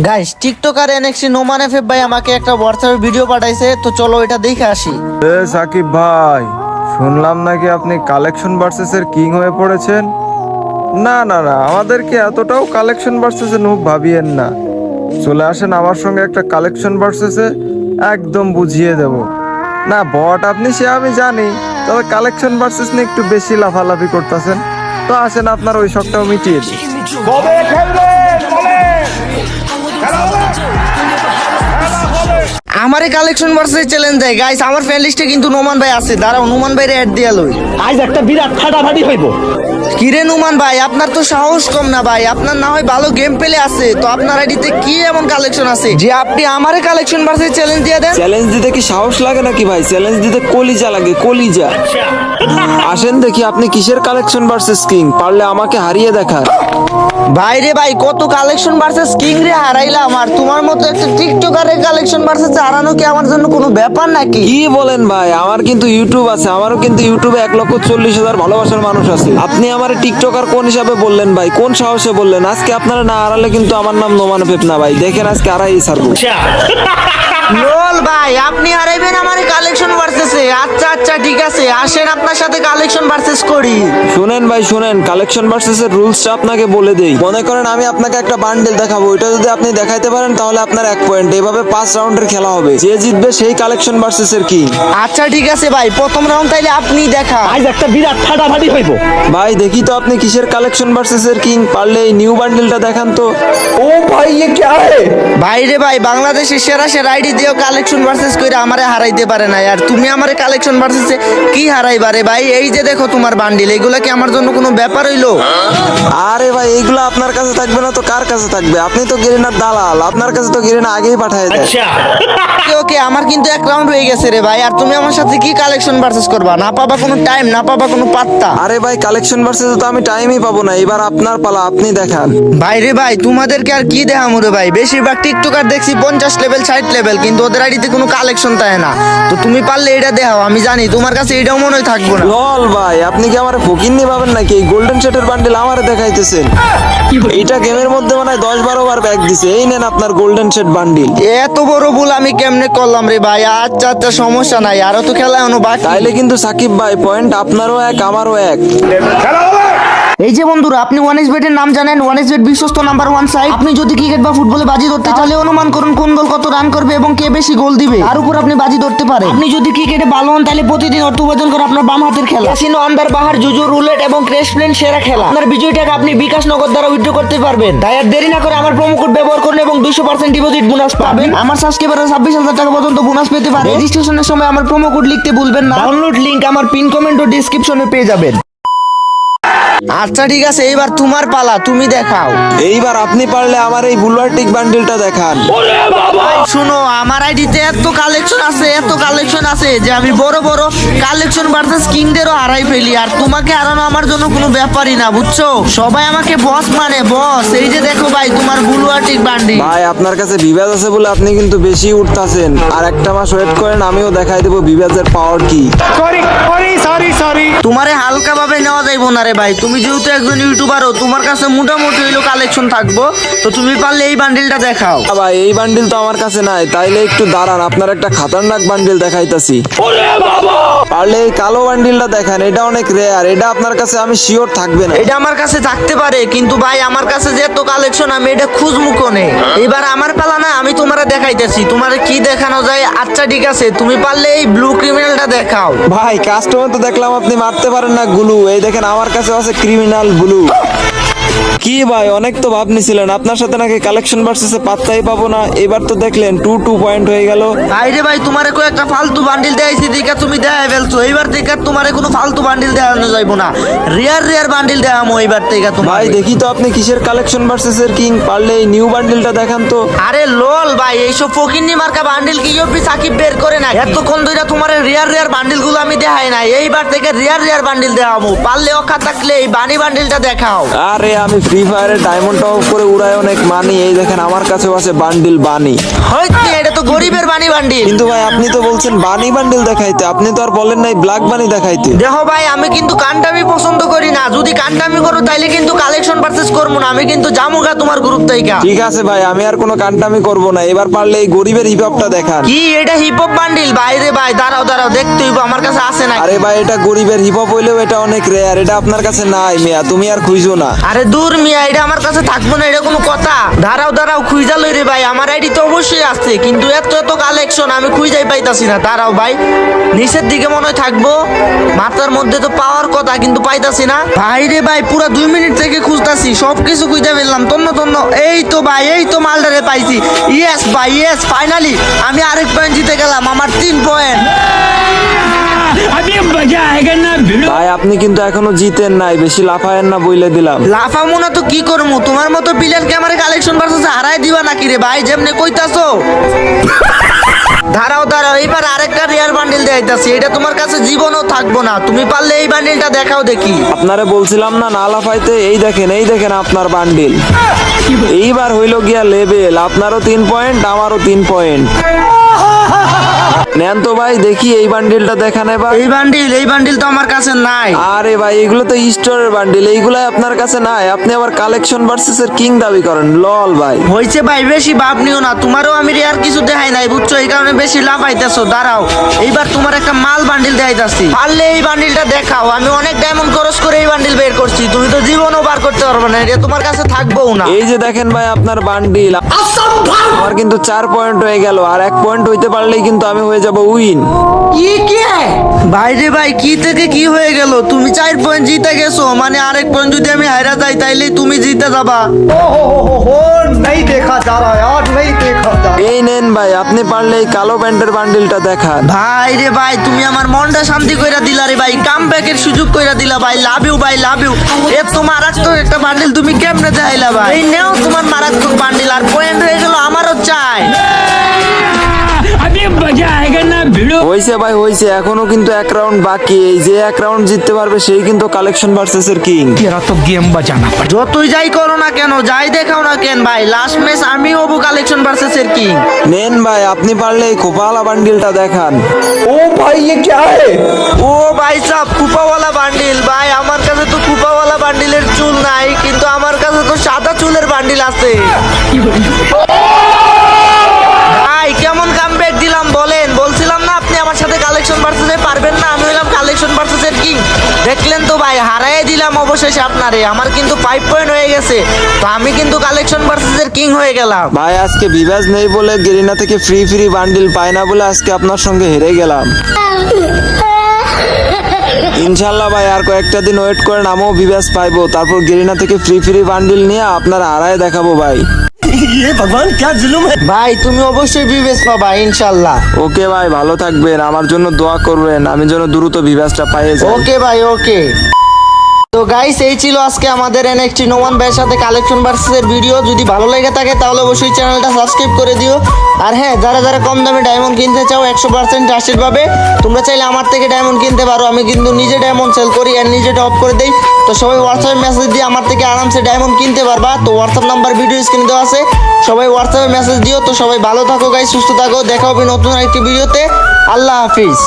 Guys TikToker এনএক্সি Noman FF ভাই আমাকে একটা হোয়াটসঅ্যাপে ভিডিও পাঠাইছে, তো চলো এটা দেখে আসি। সাকিব ভাই, শুনলাম নাকি আপনি কালেকশন ভার্সেসের কিং হয়ে পড়েছেন। না না না, আমাদেরকে এতটাও কালেকশন ভার্সেসে নুব ভাবিয়েন না। চলে আসেন আমার সঙ্গে একটা কালেকশন ভার্সেসে, একদম বুঝিয়ে দেব। না বট আপনি সে আমি জানি, তবে কালেকশন ভার্সেস নিয়ে একটু বেশি লাফালাফি করতেছেন। তো আসেন আপনার ওই শখটাও মিটিয়ে দিই। কবে খেলবেন বলেন? খেলা হবে? আমারে কালেকশন ভার্সেস চ্যালেঞ্জ দেয় গাইস, আমার ফ্রেন্ড লিস্টে কিন্তু নোমান ভাই আছে। দাঁড়াও নোমান ভাইরে অ্যাড দিয়া লই। আজ একটা বিরাট ফাটাফাটি হইব। কিরে নোমান ভাই, আপনার তো সাহস কম না ভাই। আপনার না হয় ভালো গেম প্লে আছে, তো আপনার আইডিতে কি এমন কালেকশন আছে যে আপনি আমারে কালেকশন ভার্সেস চ্যালেঞ্জ দিয়ে দেন? চ্যালেঞ্জ দিতে কি সাহস লাগে নাকি ভাই? চ্যালেঞ্জ দিতে কলিজা লাগে, কলিজা। আসেন দেখি আপনি কিসের কালেকশন ভার্সেস কিং, পারলে আমাকে হারিয়ে দেখান। ভাই রে ভাই, কত কালেকশন ভার্সেস কিং রে হারাইলাম, আর তোমার মতো একটা টিকটকারের কালেকশন ভার্সেস হারানো কি আমার জন্য কোনো ব্যাপার নাকি? কি বলেন ভাই, আমার কিন্তু ইউটিউব আছে, আমারও কিন্তু ইউটিউবে 1,40,000 ভালোবাসার মানুষ আছে। আপনি আমার টিকটকার কোন হিসাবে বললেন ভাই? কোন সাহসে বললেন? আজকে আপনারা না হারালে কিন্তু আমার নাম নোমান এফএফ না ভাই। দেখেন আজকে হারাই ছাড়বো। লোল ভাই, আপনি হারাইবেন আমার কালেকশন ভার্সেসে? আচ্ছা আচ্ছা ঠিক আছে, আসেন আপনার সাথে কালেকশন ভার্সেস করি। শুনেন ভাই শুনেন, কালেকশন ভার্সেস এর রুলসটা আপনাকে বলে দেই। মনে করেন আমি আপনাকে একটা বান্ডেল দেখাবো, ওইটা যদি আপনি দেখাইতে পারেন তাহলে আপনার 1 পয়েন্ট। এভাবে 5 রাউন্ডের খেলা হবে, যে জিতবে সেই কালেকশন ভার্সেস এর কিং। আচ্ছা ঠিক আছে ভাই, প্রথম রাউন্ড তাইলে আপনি দেখা। আজ একটা বিরাট ফাটাফাটি হইব। ভাই দেখি তো আপনি কিসের কালেকশন ভার্সেস এর কিং, পারলে এই নিউ বান্ডেলটা দেখান তো। ও ভাই ये क्या है? ভাই রে ভাই, বাংলাদেশের সেরা সেরা আইডি দিয়েও কালেকশন ভার্সেস কইরা আমারে হারাইতে পারে না। আর তুমি আমারে কালেকশন ভার্সেসে কি হারাইবারে ভাই? এই যে দেখো তোমার বান্ডিল, এগুলা কি আমার জন্য কোনো ব্যাপার হইলো? আরে ভাই এইগুলো আপনার কাছে থাকবে না তো কার কাছে থাকবে? আপনি তো গেরিনার দালাল, আপনার কাছে তো গেরিনা আগেই পাঠায় দেয়। ওকে ওকে, আমার কিন্তু এক রাউন্ড হয়ে গেছে রে ভাই। আর তুমি আমার সাথে কি কালেকশন ভার্সেস করবা? না পাবা কোনো টাইম, না পাবা কোনো পাত্তা। আরে ভাই কালেকশন ভার্সেস তো আমি টাইমই পাবো না, এবার আপনার পালা, আপনি দেখান। ভাই রে ভাই, তোমাদেরকে আর কি দেখামু রে ভাই? বেশিরভাগ টিকটকার দেখছি 50 লেভেল 60 লেভেল, কিন্তু ওদের আইডিতে কোনো কালেকশন থাকে না। তো তুমি পারলে এটা দেখাও, আমি জানি তোমার কাছে এটাও মনে হয় থাকবো না। লল ভাই, আপনি কি আমার ফকিন্নি ভাবেন নাকি? এই গোল্ডেন সেটের বান্ডেল আমারে দেখাইতেছেন? এইটা গেমের মধ্যে মনে হয় 10-12 বার ব্যাগ দিছে। এই নেন আপনার গোল্ডেন সেট বান্ডিল। এত বড় ভুল আমি কেমনে করলাম রে ভাই? আচ্ছা আচ্ছা সমস্যা নাই, আরো তো খেলা এখনো বাকি। তাইলে কিন্তু সাকিব ভাই পয়েন্ট আপনারও 1 আমারও 1। খেলা হবে? এই যে বন্ধুরা, আপনি ওয়ানএক্সবেট এর নাম জানেন? ওয়ানএক্সবেট বিশ্বস্ত নাম্বার 1 সাইট। আপনি যদি ক্রিকেট বা ফুটবলে বাজি ধরতে চাইলে অনুমান করুন কোন দল কত রান করবে এবং কে বেশি গোল দিবে, তার উপর আপনি বাজি ধরতে পারেন। আপনি যদি ক্রিকেটে ভালো হন তাহলে প্রতিদিন অর্থ উপার্জন করে আপনার বাম হাতের খেলা ক্যাসিনো, আন্দার বাহার, জুজু, রুলেট এবং ক্র্যাশ প্লেন সেরা খেলা। আপনার বিজয়ী টাকা আপনি বিকাশ নগদ দ্বারা উইথড্র করতে পারবেন। তাই আর দেরি না করে আমার প্রোমো কোড ব্যবহার করুন এবং 200% ডিপোজিট বোনাস পাবেন। আমার সাবস্ক্রাইবাররা 26,000 টাকা পর্যন্ত বোনাস পেতে পারে। রেজিস্ট্রেশনের সময় আমার প্রোমো কোড লিখতে ভুলবেন না। ডাউনলোড লিংক আমার পিন কমেন্ট ও ডেসক্রিপশনে পেয়ে যাবেন। আচ্ছা ঠিক আছে, এইবার তোমার পালা, তুমি দেখাও। এইবার আপনি পারলে আমার এই বুলওয়ার্টিক বান্ডেলটা দেখান। শুনো, আমার আইডিতে এত কালেকশন আছে, এত কালেকশন আছে যে আমি বড় বড় কালেকশন ভার্সেস কিংদেরও হারাই ফেলি। আর তোমাকে হারানো আমার জন্য কোনো ব্যাপারই না, বুঝছো? সবাই আমাকে বস মানে বস। এই যে দেখো ভাই তোমার বুলওয়ার্টিক বান্ডিল। ভাই আপনার কাছে বিভাজ আছে বলে আপনি কিন্তু বেশি উঠতাছেন। আর একটা মাস ওয়েট করেন, আমিও দেখাই দেবো বিভাজের পাওয়ার কি। সরি। তোমারে হালকা ভাবে নেওয়া যাইবো না রে ভাই। তুমি যেহেতু একজন ইউটিউবারও, তোমার কাছে মোটামুটি হইলো কালেকশন থাকবো। তো তুমি পারলে এই বান্ডিলটা দেখাও। ভাই এই বান্ডিল তো আমার কাছে নাই, তাইলে একটু দাঁড়ান, আপনার একটা খাতারনাক বান্ডিল দেখাইতাছি। পারলে এই কালো বান্ডিলটা দেখান, এটা অনেক রেয়ার, এটা আপনার কাছে আমি শিওর থাকবে না। এটা আমার কাছে থাকতে পারে, কিন্তু ভাই আমার কাছে যে এত কালেকশন আমি এটা খুঁজমু কোনে? এবার আমার পালা না, আমি তোমারে দেখাইতেছি তোমারে কি দেখানো যায়। আচ্ছা ঠিক আছে, তুমি পারলে এই ব্লু ক্রিমিনালটা দেখাও। ভাই কাস্টমার তো দেখলাম আপনি মারতে পারেন না গুলু, এই দেখেন আমার কাছে আছে ক্রিমিনাল ব্লু। কি ভাই অনেক তো ভাব নিছিলেন, আপনার সাথে নাকি কালেকশন ভার্সেসে পাত্তাই পাবো না। এবার তো দেখলেন 2 পয়েন্ট হয়ে গেল। আইরে ভাই, তোমারে কো একটা ফালতু বান্ডিল দেখাইছি দেখা তুমি দেখাই ফেলছো। এইবার থেকে আর তোমারে কোনো ফালতু বান্ডিল দেখানো যাইবো না, রেয়ার বান্ডিল দেখামো এইবার থেকে তোমার। ভাই দেখি তো আপনি কিসের কালেকশন ভার্সেস এর কিং, পারলে এই নিউ বান্ডিলটা দেখান তো। আরে লোল ভাই, এইসব ফকিন্নি মার্কা বান্ডিল কি ইউপি সাকিব বের করে না? এতক্ষণ ধরে তোমার রেয়ার বান্ডিল গুলো আমি দেখাই না, এইবার থেকে রেয়ার বান্ডিল দেখাবো। পারলে অখা থাকলে এই বানি বান্ডিলটা দেখাও। আরে আমি ফ্রি ফায়ারের ডায়মন্ড টপ করে উড়াই অনেক মানি, এই দেখেন আমার কাছেও আছে বান্ডিল বানি। হয়তো এটা তো গরিবের বানি বান্ডিল। কিন্তু ভাই আপনি তো বলছেন বানি বান্ডিল দেখাইতে, আপনি তো আর বলেন নাই ব্ল্যাক বানি দেখাইতে। দেখো ভাই, আমি কিন্তু কান্টামি পছন্দ করি না। যদি কান্টামি করো তাইলে কিন্তু কালেকশন পারচেজ করবো না, আমি কিন্তু জামুগা তোমার গ্রুপ থেকে। ঠিক আছে ভাই, আমি আর কোনো কান্টামি করব না, এবার পারলে এই গরিবের হিপ হপটা দেখান। কি এটা হিপ হপ বান্ডিল? ভাই রে ভাই, দাঁড়াও দাঁড়াও, দেখতে হইব, আমার কাছে আছে না। আরে ভাই এটা গরিবের হিপ হপ হইলেও এটা অনেক রেয়ার, এটা আপনার কাছে নাই মিয়া, তুমি আর খুঁজো না। আরে দূর মিয়া, এটা আমার কাছে থাকবো না, এটা কোনো কথা? দাঁড়াও দাঁড়াও, খুঁজা লই রে ভাই, আমার আইডি তো অবশ্যই আছে, কিন্তু এত এত কালেকশন আমি খুঁজাই পাইতাছি না। দাঁড়াও ভাই, নিচের দিকে মনে হয় থাকবো, মাথার মধ্যে তো পাওয়ার কথা, কিন্তু পাইতাছি না। ভাই রে ভাই, পুরা 2 মিনিট থেকে খুঁজতাছি, সবকিছু খুঁজে ফেললাম, তন্ন তন্ন। এই তো ভাই, এই তো মালটারে পাইছি। ইয়েস ভাই, ইয়েস, ফাইনালি আমি আরেক পয়েন্ট জিতে গেলাম, আমার 3 পয়েন্ট। अभी मजा आएगा ना भिड़ो। ভাই আপনি কিন্তু এখনো জিতেন নাই, বেশি লাফায়েন না বইলে দিলাম। লাফামো না তো কি করবো? তোমার মতো প্লেয়ারকে আমার কালেকশন ভার্সেস হারাই দিবা নাকি রে ভাই, যেমনে কইতাছো? দাঁড়াও দাঁড়াও, এইবার আরেকটা রিয়ার বান্ডিল দেখাইতাছি, এটা তোমার কাছে জীবনও থাকবো না, তুমি পারলে এই বান্ডিলটা দেখাও দেখি। আপনারে বলছিলাম না না লাফাইতে, এই দেখেন আপনার বান্ডিল। এইবার হইল গিয়া লেভেল, আপনারও 3 পয়েন্ট, আমারও 3 পয়েন্ট। নেন তো ভাই দেখি এই বান্ডিলটা দেখান এবার। এই বান্ডিল তো আমার কাছে নাই। আরে ভাই এগুলো তো স্টোরের বান্ডিল, এইগুলাই আপনার কাছে নাই, আপনি আবার কালেকশন ভার্সেস এর কিং দাবি করেন, লল ভাই। হইছে ভাই, বেশি ভাব নিও না, তোমারও আমি রিয়ার কিছু দেখাই নাই বুঝছো, এই কারণে বেশি লাফাইতেছো। দাঁড়াও, এইবার তোমার একটা মাল বান্ডিল দেখাইতাছি, পারলে এই বান্ডিলটা দেখাও। আমি অনেক ডায়মন্ড খরচ করে এই বান্ডিল বের করছি, তুমি তো জীবনও বার করতে পারবে না, এটা তোমার কাছে থাকবোও না। এই যে দেখেন ভাই আপনার বান্ডিল, আমার কিন্তু 4 পয়েন্ট হয়ে গেল, আর 1 পয়েন্ট হইতে পারলেই কিন্তু আমি হয়ে যাব উইন। ভাই রে ভাই, কি থেকে কি হয়ে গেল? তুমি 4 পয়েন্ট জিতে গেছো, মানে আরেক পয়েন্ট যদি আমি হারা যাই তাইলে তুমি জিতে যাবা। हो नहीं देखा जा रहा यार, नहीं देखा जा रहा। এই নেন ভাই, আপনি পারলে এই কালো প্যান্টের বান্ডিলটা দেখান। ভাই রে ভাই, তুমি আমার মনটা শান্তি কইরা দিলা রে ভাই, কাম ব্যাকের সুযোগ কইরা দিলা ভাই, লাভ ইউ ভাই, লাভ ইউ। এ তো মারাত্মক একটা বান্ডিল তুমি কেমনে দেখাইলা ভাই? এই নাও তোমার মারাত্মক বান্ডিল, আর পয়েন্ট হয়ে গেল আমারও চাই। अभी मजा आएगा ना भिड़ो। হইছে ভাই হইছে, এখনো কিন্তু 1 রাউন্ড বাকি, এই যে 1 রাউন্ড জিততে পারবে সেই কিন্তু কালেকশন ভার্সেস এর কিং। तेरा तो गेम बजाना पड़ेगा। যতই যাই করো না কেন, যাই দেখাও না কেন ভাই, লাস্ট ম্যাচ আমি হবো কালেকশন ভার্সেস এর কিং। নেন ভাই, আপনি পারলে এই খোপাওয়ালা বান্ডিলটা দেখান। ओ भाई ये क्या है? ও ভাই সাহ, কুপাওয়ালা বান্ডিল ভাই, আমার কাছে তো কুপাওয়ালা বান্ডিলের চুল নাই, কিন্তু আমার কাছে তো সাদা চুলের বান্ডিল আছে। ভাই কেমন কামব্যাক দিলাম বলেন? বলছিলাম না আপনি আমার সাথে কালেকশন ভার্সেসে পারবেন না, আমি হইলাম কালেকশন ভার্সেসের কিং। দেখলেন তো ভাই, হারাই দিলাম অবশেষে আপনারে, আমার কিন্তু 5 পয়েন্ট হয়ে গেছে, তো আমি কিন্তু কালেকশন ভার্সেসের কিং হয়ে গেলাম। ভাই আজকে বিভাজ নেই বলে, গেরিনা থেকে ফ্রি বান্ডিল পাই না বলে আজকে আপনার সঙ্গে হেরে গেলাম। ইনশাল্লাহ ভাই আর কয়েকটা দিন ওয়েট করেন, আমিও বিভাজ পাইবো, তারপর গেরিনা থেকে ফ্রি বান্ডিল নিয়ে আপনার হারায় দেখাবো ভাই। ये भगवान क्या जुल्म है। ভাই তুমি অবশ্যই বিবেচ পাবা ইনশাল্লাহ। ওকে ভাই, ভালো থাকবেন, আমার জন্য দোয়া করবেন, আমি যেন দ্রুত বিভাজটা পাইয়ে যাই। ওকে ভাই, ওকে। তো গাইস, এই ছিল আজকে আমাদের NXT নোমান ভাইয়ের সাথে কালেকশন ভার্সেসের ভিডিও। যদি ভালো লেগে থাকে তাহলে অবশ্যই চ্যানেলটা সাবস্ক্রাইব করে দিও। আর হ্যাঁ, যারা যারা কম দামে ডায়মন্ড কিনতে চাও 100% ট্রাস্টেড ভাবে, তোমরা চাইলে আমার থেকে ডায়মন্ড কিনতে পারো। আমি কিন্তু নিজে ডায়মন্ড সেল করি আর নিজে টপ করে দেই। তো সবাই হোয়াটসঅ্যাপে মেসেজ দিয়ে আমার থেকে আরামসে ডায়মন্ড কিনতে পারবা। তো হোয়াটসঅ্যাপ নাম্বার ভিডিও স্ক্রিনে দেওয়া আছে, সবাই হোয়াটসঅ্যাপে মেসেজ দিও। তো সবাই ভালো থাকো গাইস, সুস্থ থাকো, দেখা হবে নতুন আরেকটি ভিডিওতে। আল্লাহ হাফিজ।